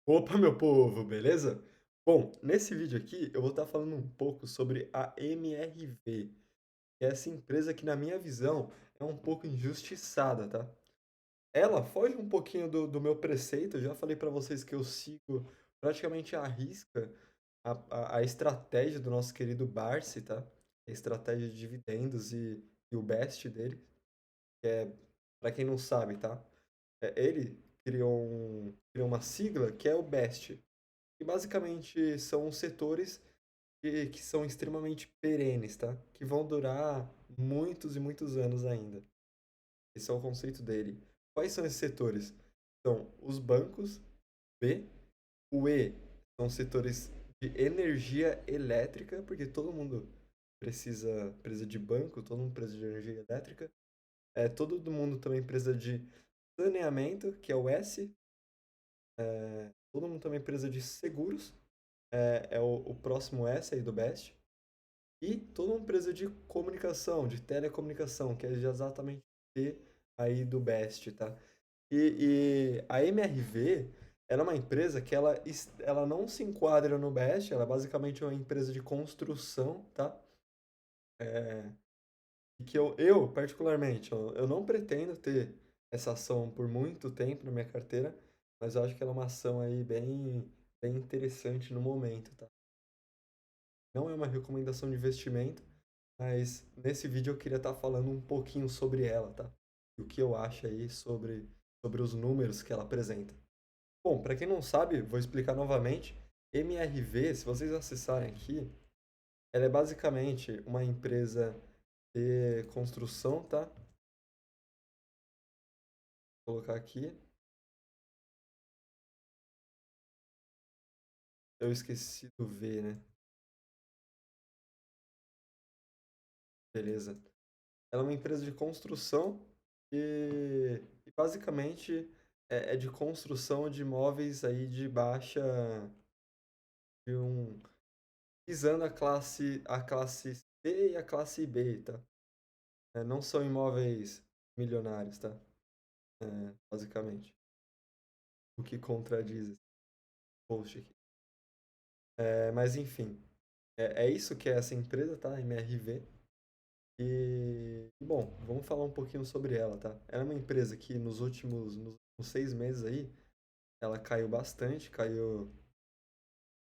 Opa, meu povo, beleza? Bom, nesse vídeo aqui eu vou estar falando um pouco sobre a MRV, que é essa empresa que, na minha visão, é um pouco injustiçada, tá? Ela foge um pouquinho do meu preceito, eu já falei para vocês que eu sigo praticamente à risca a estratégia do nosso querido Barsi, tá? A estratégia de dividendos e o best dele, que é, para quem não sabe, tá? Ele criou uma sigla que é o BEST, que basicamente são os setores que são extremamente perenes, tá? Que vão durar muitos e muitos anos ainda. Esse é o conceito dele. Quais são esses setores? São os bancos, B, o E são os setores de energia elétrica, porque todo mundo precisa de banco, todo mundo precisa de energia elétrica. Todo mundo também precisa de saneamento, que é o S. Todo mundo também precisa de seguros, é o próximo S aí do Best. E toda uma empresa de comunicação, de telecomunicação, que é exatamente o T aí do Best, tá? E a MRV, ela é uma empresa que ela não se enquadra no Best, ela é basicamente uma empresa de construção, tá? É, e que eu particularmente, eu não pretendo ter essa ação por muito tempo na minha carteira, mas eu acho que ela é uma ação aí bem interessante no momento, tá? Não é uma recomendação de investimento, mas nesse vídeo eu queria estar falando um pouquinho sobre ela, tá? E o que eu acho aí sobre os números que ela apresenta. Bom, para quem não sabe, vou explicar novamente. MRV, se vocês acessarem aqui, ela é basicamente uma empresa de construção, tá? Vou colocar aqui. Eu esqueci do V, né? Beleza. Ela é uma empresa de construção e basicamente é de construção de imóveis aí de baixa, de um, visando a classe C e a classe B, tá? Não são imóveis milionários, tá? Basicamente. O que contradiz esse post aqui. Mas enfim, é isso que é essa empresa, tá? MRV. Bom, vamos falar um pouquinho sobre ela, tá? Ela é uma empresa que nos últimos 6 meses aí, ela caiu bastante, caiu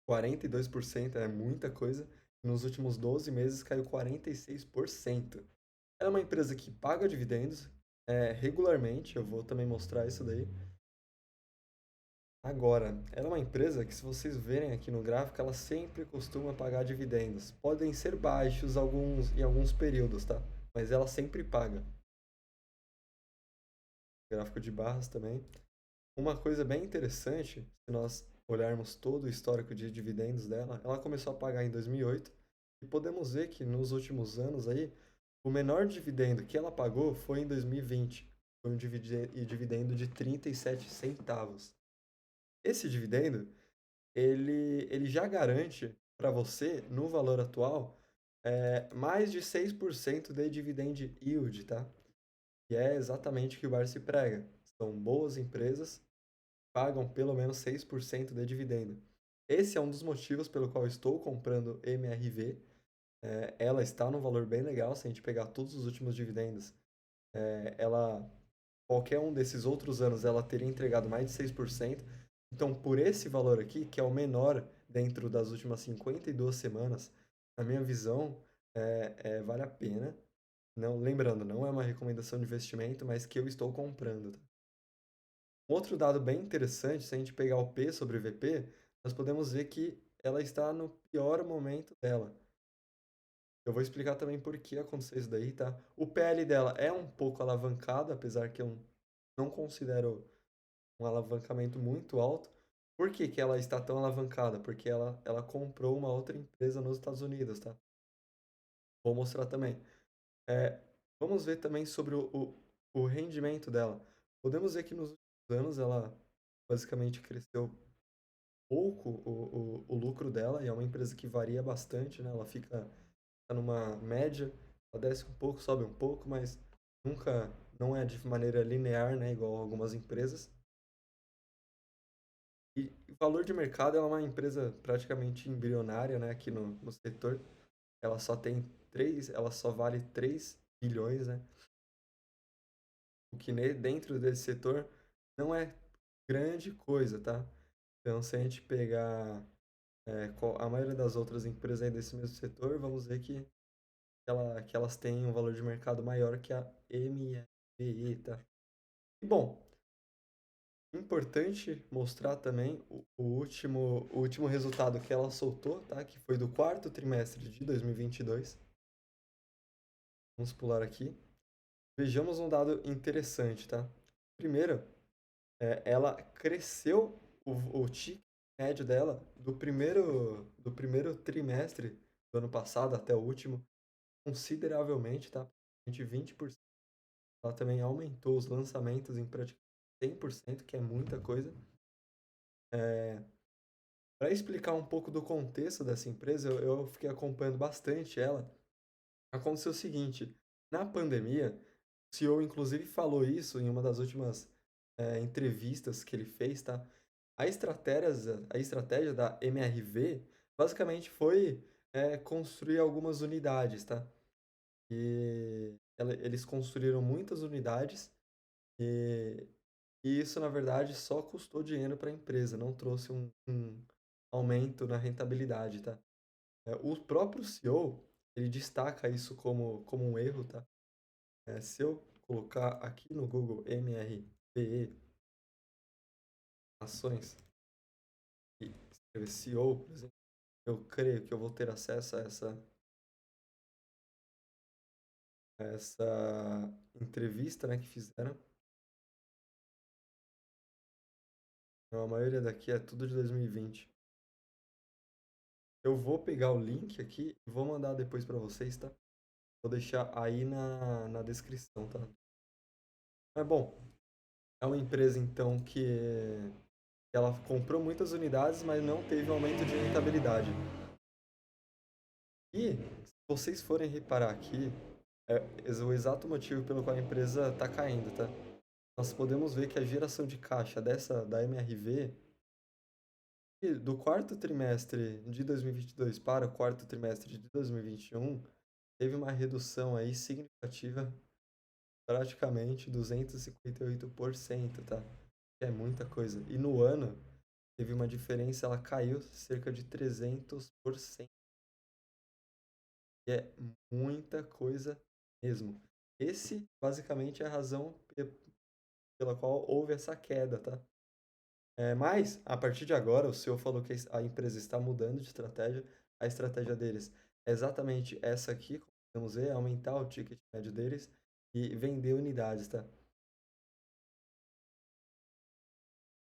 42%, é muita coisa. Nos últimos 12 meses caiu 46%. Ela é uma empresa que paga dividendos regularmente, eu vou também mostrar isso daí. Agora, ela é uma empresa que, se vocês verem aqui no gráfico, ela sempre costuma pagar dividendos. Podem ser baixos em alguns períodos, tá? Mas ela sempre paga. Gráfico de barras também. Uma coisa bem interessante, se nós olharmos todo o histórico de dividendos dela, ela começou a pagar em 2008 e podemos ver que nos últimos anos aí, o menor dividendo que ela pagou foi em 2020. Foi um dividendo de 37 centavos. Esse dividendo, ele já garante para você, no valor atual, mais de 6% de dividend yield, tá? Que é exatamente o que o Bar se prega. São boas empresas, pagam pelo menos 6% de dividendo. Esse é um dos motivos pelo qual eu estou comprando MRV. Ela está num valor bem legal, se a gente pegar todos os últimos dividendos. Ela, qualquer um desses outros anos, ela teria entregado mais de 6%. Então, por esse valor aqui, que é o menor dentro das últimas 52 semanas, na minha visão, vale a pena. Não, lembrando, não é uma recomendação de investimento, mas que eu estou comprando. Tá? Um outro dado bem interessante, se a gente pegar o P sobre VP, nós podemos ver que ela está no pior momento dela. Eu vou explicar também por que aconteceu isso daí, tá? O PL dela é um pouco alavancado, apesar que eu não considero um alavancamento muito alto. Por que que ela está tão alavancada? Porque ela comprou uma outra empresa nos Estados Unidos, tá? Vou mostrar também. É, vamos ver também sobre o rendimento dela. Podemos ver que nos últimos anos ela basicamente cresceu pouco o lucro dela, e é uma empresa que varia bastante, né? Ela fica numa média, ela desce um pouco, sobe um pouco, mas nunca, não é de maneira linear, né? Igual algumas empresas. E valor de mercado, ela é uma empresa praticamente embrionária, né, aqui no setor. Ela só tem 3, ela só vale 3 bilhões, né? O que dentro desse setor não é grande coisa, tá? Então, se a gente pegar a maioria das outras empresas aí desse mesmo setor, vamos ver que elas têm um valor de mercado maior que a MFBE, tá? E bom, importante mostrar também o último resultado que ela soltou, tá? Que foi do quarto trimestre de 2022. Vamos pular aqui. Vejamos um dado interessante, tá? Primeiro, ela cresceu o ticket médio dela do primeiro trimestre do ano passado até o último consideravelmente, tá? Praticamente 20%. Ela também aumentou os lançamentos em praticamente 100%, que é muita coisa. Para explicar um pouco do contexto dessa empresa, eu fiquei acompanhando bastante ela. Aconteceu o seguinte, na pandemia, o CEO inclusive falou isso em uma das últimas entrevistas que ele fez, tá? A estratégia da MRV basicamente foi construir algumas unidades, tá? E eles construíram muitas unidades e, e isso, na verdade, só custou dinheiro para a empresa, não trouxe um aumento na rentabilidade, tá? O próprio CEO, ele destaca isso como um erro, tá? Se eu colocar aqui no Google MRPE ações e escrever CEO, por exemplo, eu creio que eu vou ter acesso a essa entrevista, né, que fizeram. Então, a maioria daqui é tudo de 2020. Eu vou pegar o link aqui e vou mandar depois para vocês, tá? Vou deixar aí na descrição, tá? Mas bom, é uma empresa então que ela comprou muitas unidades, mas não teve aumento de rentabilidade. E, se vocês forem reparar aqui, o exato motivo pelo qual a empresa está caindo, tá? Nós podemos ver que a geração de caixa da MRV, do quarto trimestre de 2022 para o quarto trimestre de 2021, teve uma redução aí significativa, praticamente 258%, tá? É muita coisa. E no ano, teve uma diferença, ela caiu cerca de 300%. E é muita coisa mesmo. Esse, basicamente, é a razão pela qual houve essa queda, tá? Mas, a partir de agora, o senhor falou que a empresa está mudando de estratégia. A estratégia deles é exatamente essa aqui, como podemos ver, aumentar o ticket médio deles e vender unidades, tá?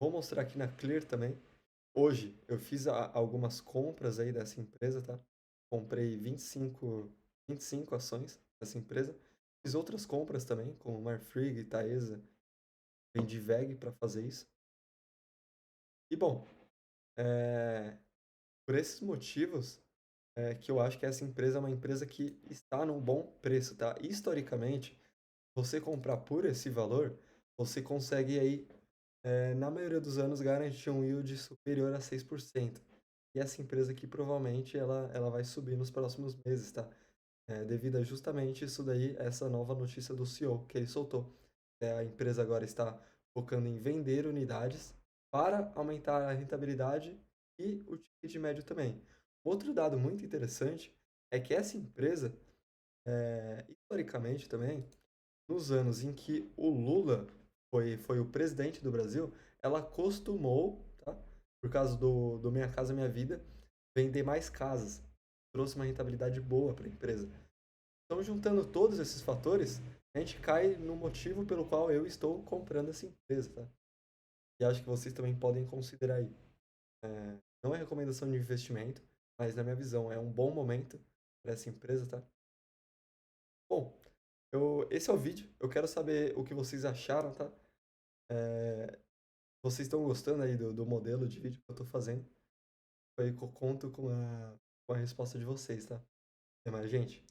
Vou mostrar aqui na Clear também. Hoje, eu fiz algumas compras aí dessa empresa, tá? Comprei 25 ações dessa empresa. Fiz outras compras também, como Marfrig, Taesa, vendi VEG para fazer isso. E bom, por esses motivos, que eu acho que essa empresa é uma empresa que está num bom preço, tá? Historicamente, você comprar por esse valor, você consegue aí, na maioria dos anos, garantir um yield superior a 6%. E essa empresa aqui, provavelmente, ela vai subir nos próximos meses, tá? Devido a justamente isso daí, essa nova notícia do CEO que ele soltou. A empresa agora está focando em vender unidades para aumentar a rentabilidade e o ticket médio também. Outro dado muito interessante é que essa empresa, historicamente também, nos anos em que o Lula foi o presidente do Brasil, ela costumou, tá, por causa do Minha Casa Minha Vida, vender mais casas. Trouxe uma rentabilidade boa para a empresa. Então, juntando todos esses fatores, a gente cai no motivo pelo qual eu estou comprando essa empresa, tá? E acho que vocês também podem considerar aí. Não é recomendação de investimento, mas na minha visão é um bom momento para essa empresa, tá? Bom, esse é o vídeo. Eu quero saber o que vocês acharam, tá? É, vocês estão gostando aí do modelo de vídeo que eu estou fazendo? Aí eu conto com a resposta de vocês, tá? Até mais, gente.